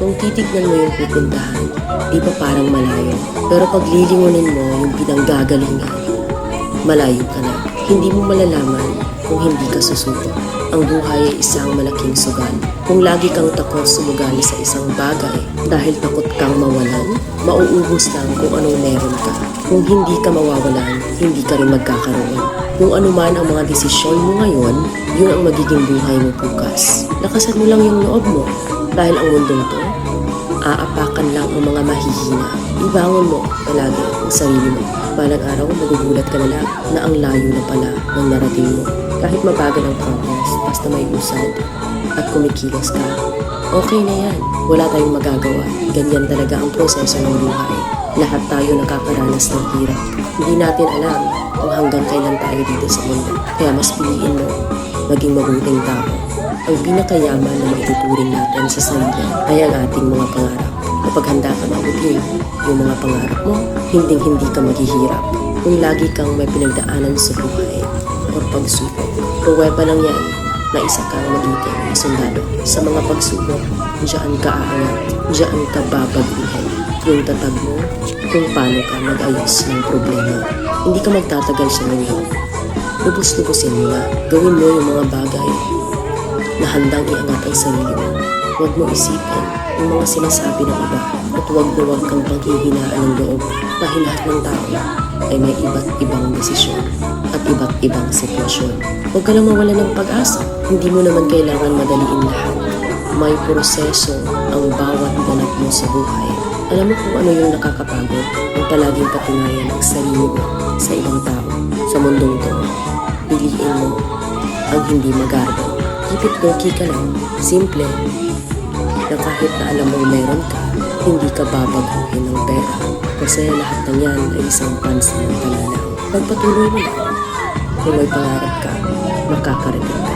Kung titignan mo yung pupuntahan, di ba parang malayo? Pero pag lilingunin mo yung pinanggagalingan, malayo ka na. Hindi mo malalaman kung hindi ka susuko. Ang buhay ay isang malaking sugal. Kung lagi kang takot sumugali sa isang bagay dahil takot kang mawalan, mauubos lang kung anong meron ka. Kung hindi ka mawawalan, hindi ka rin magkakaroon. Kung ano man ang mga desisyon mo ngayon, yun ang magiging buhay mo bukas. Lakasan mo lang yung loob mo dahil ang mundong to, aapakan lang ang mga mahihina. Ibangon mo palagi ang sarili mo. Balang araw, magugulat ka na lang na ang layo na pala ng narating mo. Kahit mabagal ang progress, basta may usad at kumikilos ka, okay na yan. Wala tayong magagawa. Ganyan talaga ang proseso ng buhay. Lahat tayo nakakaranas ng hirap. Hindi natin alam kung hanggang kailan tayo dito sa mundo. Kaya mas piliin mo maging mabuting tao. Ang pinakayaman na maituturing natin sa sarili ay ang ating mga pangarap. Kapag handa ka maabutin yung mga pangarap mo, hindi ka maghihirap. Kung lagi kang may pinagdaanan sa buhay o pagsubok, pruweba lang yan na isa kang magiging sundalo. Sa mga pagsubok, diyan ka aangat, diyan ka babaguhin. Yung tatag mo, kung paano ka mag-ayos ng problema. Hindi ka magtatagal sa mundo. Lubos-lubusin mo na. Gawin mo yung mga bagay na handang iangat ang sarili mo. Huwag mo isipin yung mga sinasabi ng iba at huwag kang panghihinaan ng loob dahil lahat ng tao ay may iba't ibang desisyon at iba't ibang sitwasyon. Huwag ka lang mawala ng pag-asa. Hindi mo naman kailangan madaliin lahat. May proseso ang bawat ganap mo sa buhay. Alam mo kung ano yung nakakapagod? Ang palaging patunayan ang sarili mo sa ibang tao. Sa mundong to, piliin mo ang hindi magarbo. Keep it low-key ka lang. Simple. Na kahit na alam mong meron ka, hindi ka babaguhin ng pera. Kasi lahat ng yan ay isang pansamantala lang. Pagpatuloy mo lang. Kung may pangarap ka, makakarating ka.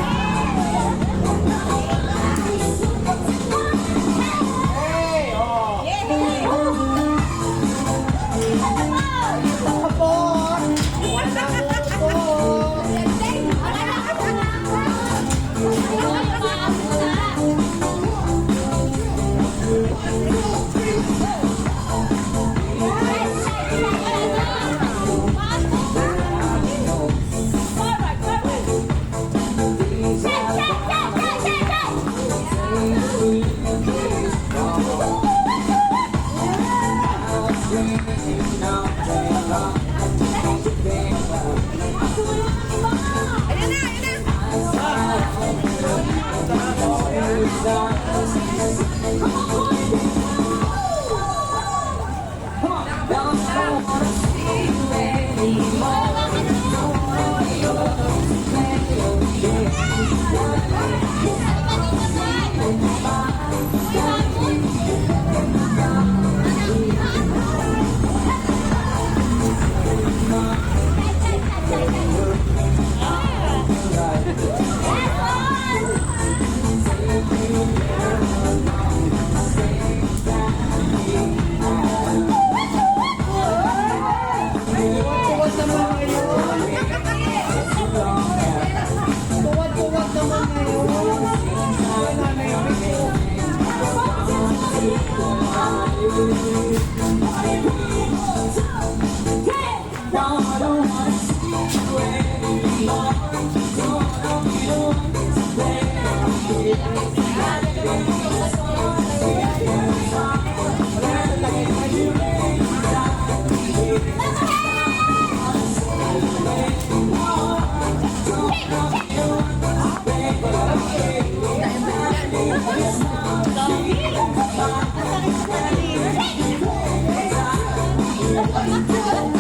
Thank you.